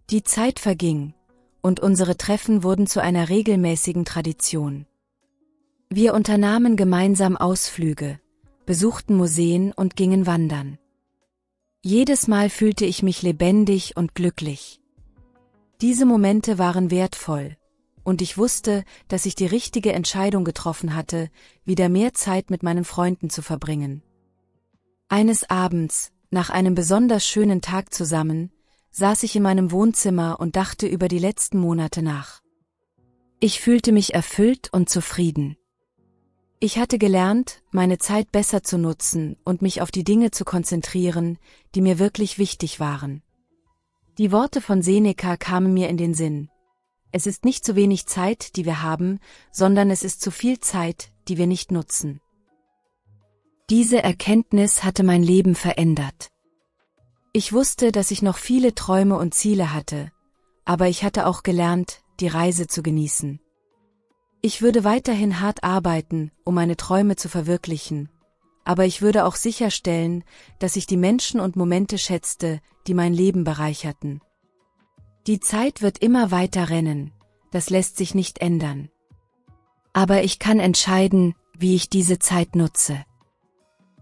Die Zeit verging, und unsere Treffen wurden zu einer regelmäßigen Tradition. Wir unternahmen gemeinsam Ausflüge, besuchten Museen und gingen wandern. Jedes Mal fühlte ich mich lebendig und glücklich. Diese Momente waren wertvoll, und ich wusste, dass ich die richtige Entscheidung getroffen hatte, wieder mehr Zeit mit meinen Freunden zu verbringen. Eines Abends, nach einem besonders schönen Tag zusammen, saß ich in meinem Wohnzimmer und dachte über die letzten Monate nach. Ich fühlte mich erfüllt und zufrieden. Ich hatte gelernt, meine Zeit besser zu nutzen und mich auf die Dinge zu konzentrieren, die mir wirklich wichtig waren. Die Worte von Seneca kamen mir in den Sinn. Es ist nicht zu wenig Zeit, die wir haben, sondern es ist zu viel Zeit, die wir nicht nutzen. Diese Erkenntnis hatte mein Leben verändert. Ich wusste, dass ich noch viele Träume und Ziele hatte, aber ich hatte auch gelernt, die Reise zu genießen. Ich würde weiterhin hart arbeiten, um meine Träume zu verwirklichen, aber ich würde auch sicherstellen, dass ich die Menschen und Momente schätzte, die mein Leben bereicherten. Die Zeit wird immer weiter rennen, das lässt sich nicht ändern. Aber ich kann entscheiden, wie ich diese Zeit nutze.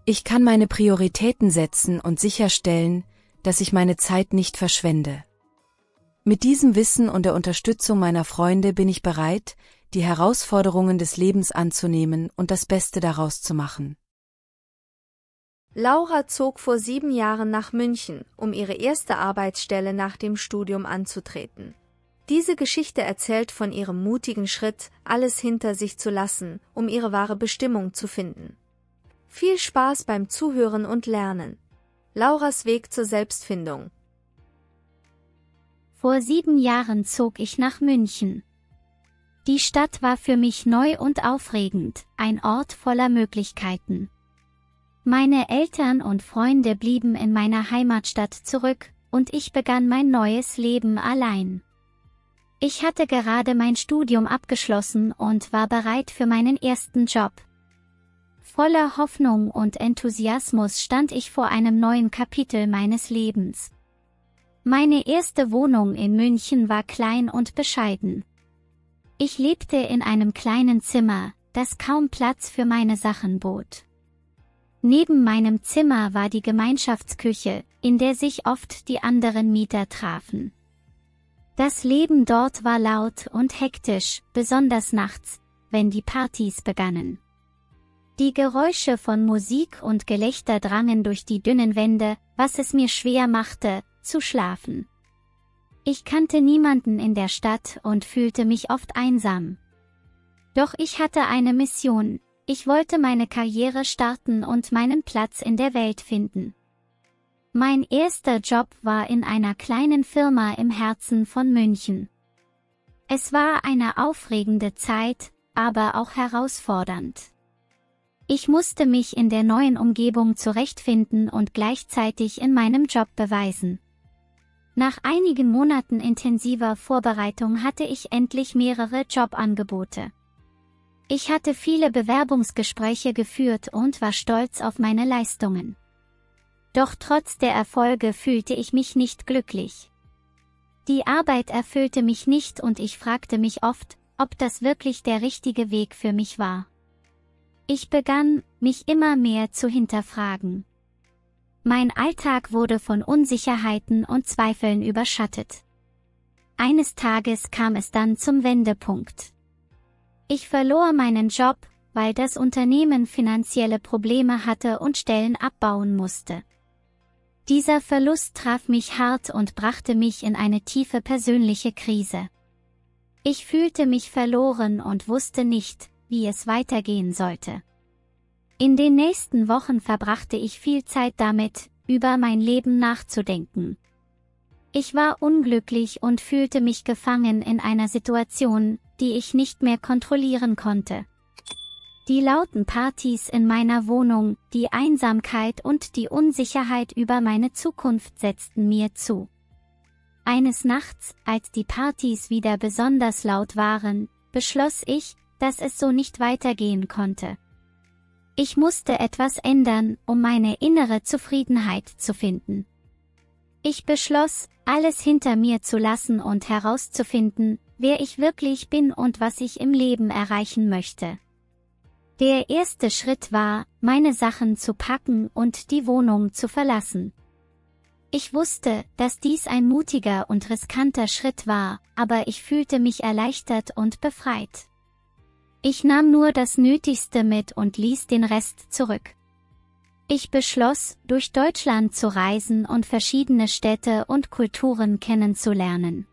Ich kann meine Prioritäten setzen und sicherstellen, dass ich meine Zeit nicht verschwende. Mit diesem Wissen und der Unterstützung meiner Freunde bin ich bereit, die Herausforderungen des Lebens anzunehmen und das Beste daraus zu machen. Laura zog vor 7 Jahren nach München, um ihre erste Arbeitsstelle nach dem Studium anzutreten. Diese Geschichte erzählt von ihrem mutigen Schritt, alles hinter sich zu lassen, um ihre wahre Bestimmung zu finden. Viel Spaß beim Zuhören und Lernen. Lauras Weg zur Selbstfindung. Vor 7 Jahren zog ich nach München. Die Stadt war für mich neu und aufregend, ein Ort voller Möglichkeiten. Meine Eltern und Freunde blieben in meiner Heimatstadt zurück, und ich begann mein neues Leben allein. Ich hatte gerade mein Studium abgeschlossen und war bereit für meinen ersten Job. Voller Hoffnung und Enthusiasmus stand ich vor einem neuen Kapitel meines Lebens. Meine erste Wohnung in München war klein und bescheiden. Ich lebte in einem kleinen Zimmer, das kaum Platz für meine Sachen bot. Neben meinem Zimmer war die Gemeinschaftsküche, in der sich oft die anderen Mieter trafen. Das Leben dort war laut und hektisch, besonders nachts, wenn die Partys begannen. Die Geräusche von Musik und Gelächter drangen durch die dünnen Wände, was es mir schwer machte, zu schlafen. Ich kannte niemanden in der Stadt und fühlte mich oft einsam. Doch ich hatte eine Mission. Ich wollte meine Karriere starten und meinen Platz in der Welt finden. Mein erster Job war in einer kleinen Firma im Herzen von München. Es war eine aufregende Zeit, aber auch herausfordernd. Ich musste mich in der neuen Umgebung zurechtfinden und gleichzeitig in meinem Job beweisen. Nach einigen Monaten intensiver Vorbereitung hatte ich endlich mehrere Jobangebote. Ich hatte viele Bewerbungsgespräche geführt und war stolz auf meine Leistungen. Doch trotz der Erfolge fühlte ich mich nicht glücklich. Die Arbeit erfüllte mich nicht und ich fragte mich oft, ob das wirklich der richtige Weg für mich war. Ich begann, mich immer mehr zu hinterfragen. Mein Alltag wurde von Unsicherheiten und Zweifeln überschattet. Eines Tages kam es dann zum Wendepunkt. Ich verlor meinen Job, weil das Unternehmen finanzielle Probleme hatte und Stellen abbauen musste. Dieser Verlust traf mich hart und brachte mich in eine tiefe persönliche Krise. Ich fühlte mich verloren und wusste nicht, wie es weitergehen sollte. In den nächsten Wochen verbrachte ich viel Zeit damit, über mein Leben nachzudenken. Ich war unglücklich und fühlte mich gefangen in einer Situation, die ich nicht mehr kontrollieren konnte. Die lauten Partys in meiner Wohnung, die Einsamkeit und die Unsicherheit über meine Zukunft setzten mir zu. Eines Nachts, als die Partys wieder besonders laut waren, beschloss ich, dass es so nicht weitergehen konnte. Ich musste etwas ändern, um meine innere Zufriedenheit zu finden. Ich beschloss, alles hinter mir zu lassen und herauszufinden, wer ich wirklich bin und was ich im Leben erreichen möchte. Der erste Schritt war, meine Sachen zu packen und die Wohnung zu verlassen. Ich wusste, dass dies ein mutiger und riskanter Schritt war, aber ich fühlte mich erleichtert und befreit. Ich nahm nur das Nötigste mit und ließ den Rest zurück. Ich beschloss, durch Deutschland zu reisen und verschiedene Städte und Kulturen kennenzulernen.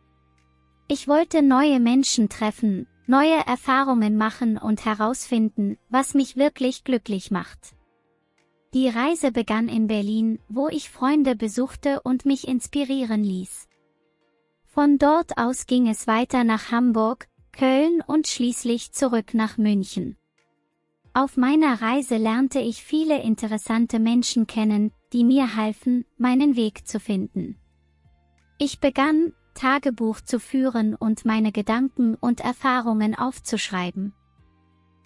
Ich wollte neue Menschen treffen, neue Erfahrungen machen und herausfinden, was mich wirklich glücklich macht. Die Reise begann in Berlin, wo ich Freunde besuchte und mich inspirieren ließ. Von dort aus ging es weiter nach Hamburg, Köln und schließlich zurück nach München. Auf meiner Reise lernte ich viele interessante Menschen kennen, die mir halfen, meinen Weg zu finden. Ich begann, Tagebuch zu führen und meine Gedanken und Erfahrungen aufzuschreiben.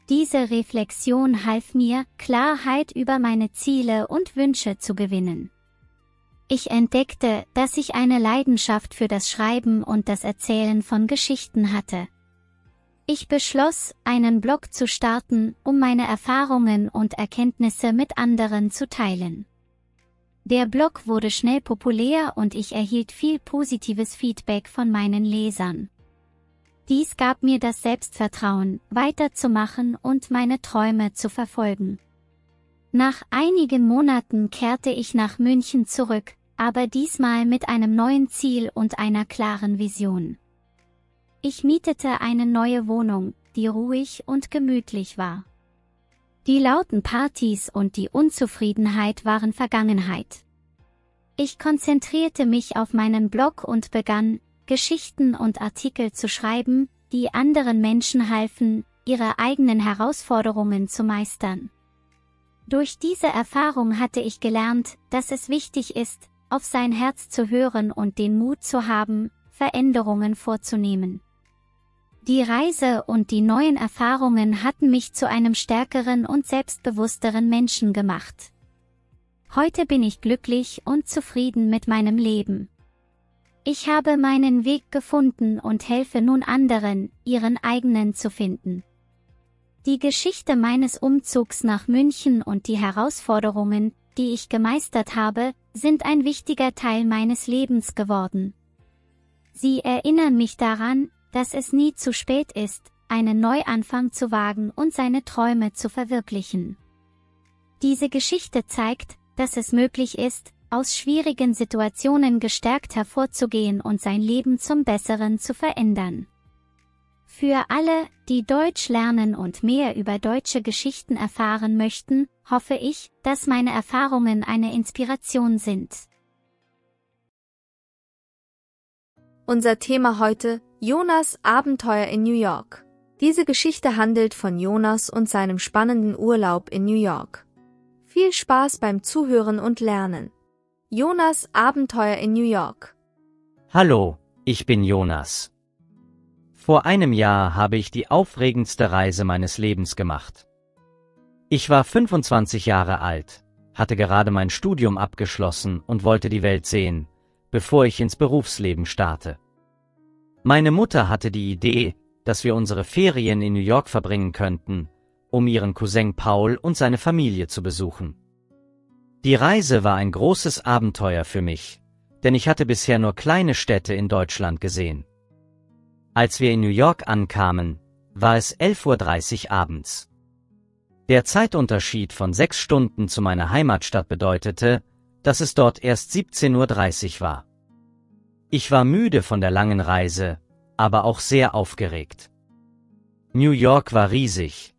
Diese Reflexion half mir, Klarheit über meine Ziele und Wünsche zu gewinnen. Ich entdeckte, dass ich eine Leidenschaft für das Schreiben und das Erzählen von Geschichten hatte. Ich beschloss, einen Blog zu starten, um meine Erfahrungen und Erkenntnisse mit anderen zu teilen. Der Blog wurde schnell populär und ich erhielt viel positives Feedback von meinen Lesern. Dies gab mir das Selbstvertrauen, weiterzumachen und meine Träume zu verfolgen. Nach einigen Monaten kehrte ich nach München zurück, aber diesmal mit einem neuen Ziel und einer klaren Vision. Ich mietete eine neue Wohnung, die ruhig und gemütlich war. Die lauten Partys und die Unzufriedenheit waren Vergangenheit. Ich konzentrierte mich auf meinen Blog und begann, Geschichten und Artikel zu schreiben, die anderen Menschen halfen, ihre eigenen Herausforderungen zu meistern. Durch diese Erfahrung hatte ich gelernt, dass es wichtig ist, auf sein Herz zu hören und den Mut zu haben, Veränderungen vorzunehmen. Die Reise und die neuen Erfahrungen hatten mich zu einem stärkeren und selbstbewussteren Menschen gemacht. Heute bin ich glücklich und zufrieden mit meinem Leben. Ich habe meinen Weg gefunden und helfe nun anderen, ihren eigenen zu finden. Die Geschichte meines Umzugs nach München und die Herausforderungen, die ich gemeistert habe, sind ein wichtiger Teil meines Lebens geworden. Sie erinnern mich daran, dass es nie zu spät ist, einen Neuanfang zu wagen und seine Träume zu verwirklichen. Diese Geschichte zeigt, dass es möglich ist, aus schwierigen Situationen gestärkt hervorzugehen und sein Leben zum Besseren zu verändern. Für alle, die Deutsch lernen und mehr über deutsche Geschichten erfahren möchten, hoffe ich, dass meine Erfahrungen eine Inspiration sind. Unser Thema heute: Jonas' Abenteuer in New York. Diese Geschichte handelt von Jonas und seinem spannenden Urlaub in New York. Viel Spaß beim Zuhören und Lernen. Jonas' Abenteuer in New York. Hallo, ich bin Jonas. Vor einem Jahr habe ich die aufregendste Reise meines Lebens gemacht. Ich war 25 Jahre alt, hatte gerade mein Studium abgeschlossen und wollte die Welt sehen, bevor ich ins Berufsleben starte. Meine Mutter hatte die Idee, dass wir unsere Ferien in New York verbringen könnten, um ihren Cousin Paul und seine Familie zu besuchen. Die Reise war ein großes Abenteuer für mich, denn ich hatte bisher nur kleine Städte in Deutschland gesehen. Als wir in New York ankamen, war es 11:30 Uhr abends. Der Zeitunterschied von 6 Stunden zu meiner Heimatstadt bedeutete, dass es dort erst 17:30 Uhr war. Ich war müde von der langen Reise, aber auch sehr aufgeregt. New York war riesig.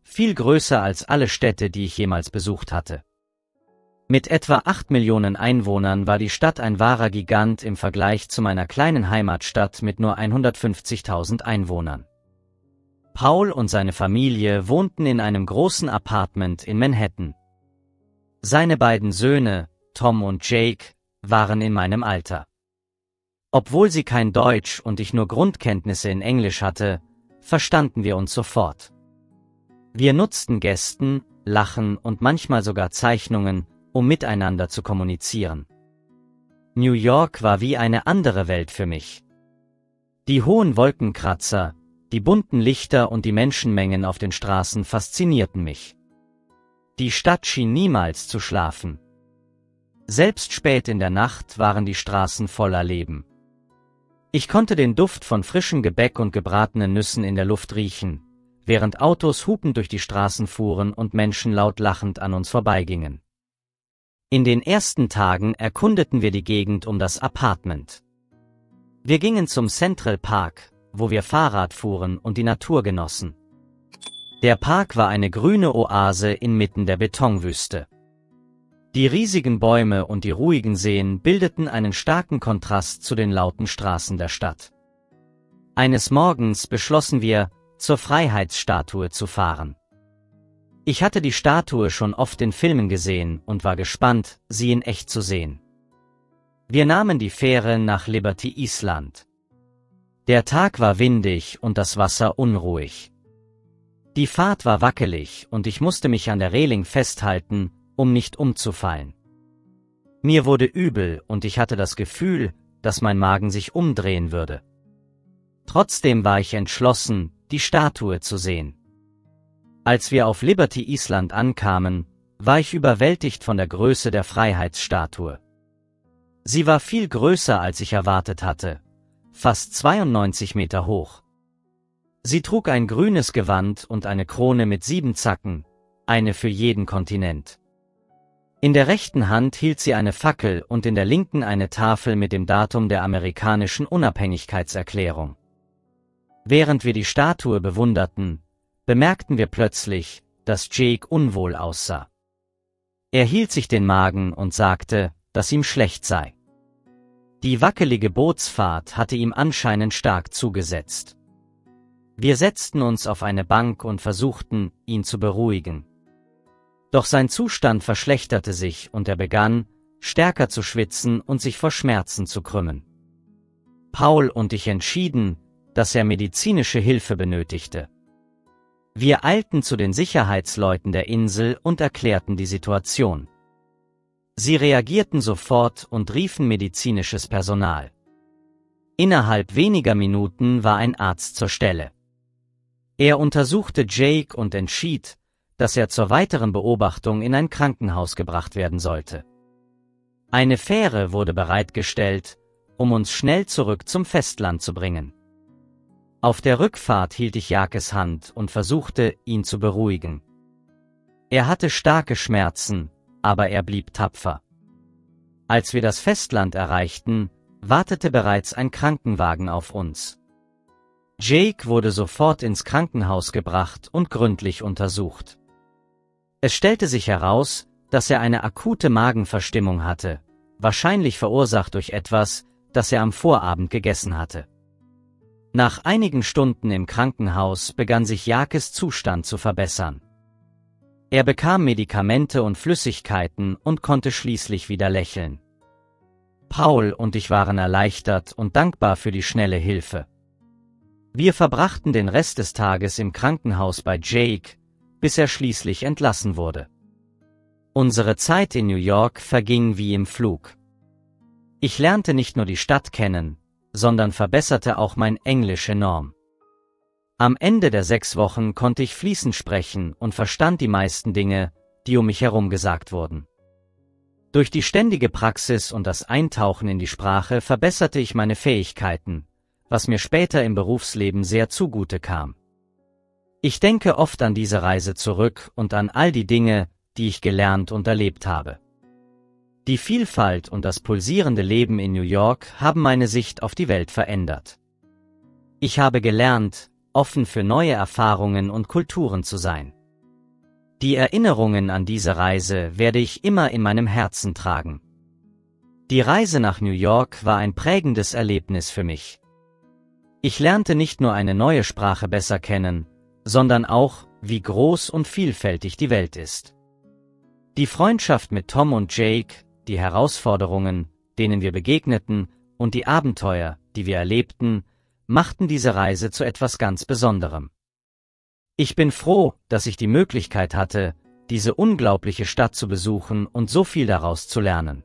viel größer als alle Städte, die ich jemals besucht hatte. Mit etwa 8 Millionen Einwohnern war die Stadt ein wahrer Gigant im Vergleich zu meiner kleinen Heimatstadt mit nur 150.000 Einwohnern. Paul und seine Familie wohnten in einem großen Apartment in Manhattan. Seine beiden Söhne, Tom und Jake, waren in meinem Alter. Obwohl sie kein Deutsch und ich nur Grundkenntnisse in Englisch hatte, verstanden wir uns sofort. Wir nutzten Gesten, Lachen und manchmal sogar Zeichnungen, um miteinander zu kommunizieren. New York war wie eine andere Welt für mich. Die hohen Wolkenkratzer, die bunten Lichter und die Menschenmengen auf den Straßen faszinierten mich. Die Stadt schien niemals zu schlafen. Selbst spät in der Nacht waren die Straßen voller Leben. Ich konnte den Duft von frischem Gebäck und gebratenen Nüssen in der Luft riechen, während Autos hupend durch die Straßen fuhren und Menschen laut lachend an uns vorbeigingen. In den ersten Tagen erkundeten wir die Gegend um das Apartment. Wir gingen zum Central Park, wo wir Fahrrad fuhren und die Natur genossen. Der Park war eine grüne Oase inmitten der Betonwüste. Die riesigen Bäume und die ruhigen Seen bildeten einen starken Kontrast zu den lauten Straßen der Stadt. Eines Morgens beschlossen wir, zur Freiheitsstatue zu fahren. Ich hatte die Statue schon oft in Filmen gesehen und war gespannt, sie in echt zu sehen. Wir nahmen die Fähre nach Liberty Island. Der Tag war windig und das Wasser unruhig. Die Fahrt war wackelig und ich musste mich an der Reling festhalten, um nicht umzufallen. Mir wurde übel und ich hatte das Gefühl, dass mein Magen sich umdrehen würde. Trotzdem war ich entschlossen, die Statue zu sehen. Als wir auf Liberty Island ankamen, war ich überwältigt von der Größe der Freiheitsstatue. Sie war viel größer, als ich erwartet hatte, fast 92 Meter hoch. Sie trug ein grünes Gewand und eine Krone mit 7 Zacken, eine für jeden Kontinent. In der rechten Hand hielt sie eine Fackel und in der linken eine Tafel mit dem Datum der amerikanischen Unabhängigkeitserklärung. Während wir die Statue bewunderten, bemerkten wir plötzlich, dass Jake unwohl aussah. Er hielt sich den Magen und sagte, dass ihm schlecht sei. Die wackelige Bootsfahrt hatte ihm anscheinend stark zugesetzt. Wir setzten uns auf eine Bank und versuchten, ihn zu beruhigen. Doch sein Zustand verschlechterte sich und er begann, stärker zu schwitzen und sich vor Schmerzen zu krümmen. Paul und ich entschieden, dass er medizinische Hilfe benötigte. Wir eilten zu den Sicherheitsleuten der Insel und erklärten die Situation. Sie reagierten sofort und riefen medizinisches Personal. Innerhalb weniger Minuten war ein Arzt zur Stelle. Er untersuchte Jake und entschied, dass er zur weiteren Beobachtung in ein Krankenhaus gebracht werden sollte. Eine Fähre wurde bereitgestellt, um uns schnell zurück zum Festland zu bringen. Auf der Rückfahrt hielt ich Jakes Hand und versuchte, ihn zu beruhigen. Er hatte starke Schmerzen, aber er blieb tapfer. Als wir das Festland erreichten, wartete bereits ein Krankenwagen auf uns. Jake wurde sofort ins Krankenhaus gebracht und gründlich untersucht. Es stellte sich heraus, dass er eine akute Magenverstimmung hatte, wahrscheinlich verursacht durch etwas, das er am Vorabend gegessen hatte. Nach einigen Stunden im Krankenhaus begann sich Jakes Zustand zu verbessern. Er bekam Medikamente und Flüssigkeiten und konnte schließlich wieder lächeln. Paul und ich waren erleichtert und dankbar für die schnelle Hilfe. Wir verbrachten den Rest des Tages im Krankenhaus bei Jake, bis er schließlich entlassen wurde. Unsere Zeit in New York verging wie im Flug. Ich lernte nicht nur die Stadt kennen, sondern verbesserte auch mein Englisch enorm. Am Ende der 6 Wochen konnte ich fließend sprechen und verstand die meisten Dinge, die um mich herum gesagt wurden. Durch die ständige Praxis und das Eintauchen in die Sprache verbesserte ich meine Fähigkeiten, was mir später im Berufsleben sehr zugute kam. Ich denke oft an diese Reise zurück und an all die Dinge, die ich gelernt und erlebt habe. Die Vielfalt und das pulsierende Leben in New York haben meine Sicht auf die Welt verändert. Ich habe gelernt, offen für neue Erfahrungen und Kulturen zu sein. Die Erinnerungen an diese Reise werde ich immer in meinem Herzen tragen. Die Reise nach New York war ein prägendes Erlebnis für mich. Ich lernte nicht nur eine neue Sprache besser kennen, sondern auch, wie groß und vielfältig die Welt ist. Die Freundschaft mit Tom und Jake, die Herausforderungen, denen wir begegneten, und die Abenteuer, die wir erlebten, machten diese Reise zu etwas ganz Besonderem. Ich bin froh, dass ich die Möglichkeit hatte, diese unglaubliche Stadt zu besuchen und so viel daraus zu lernen.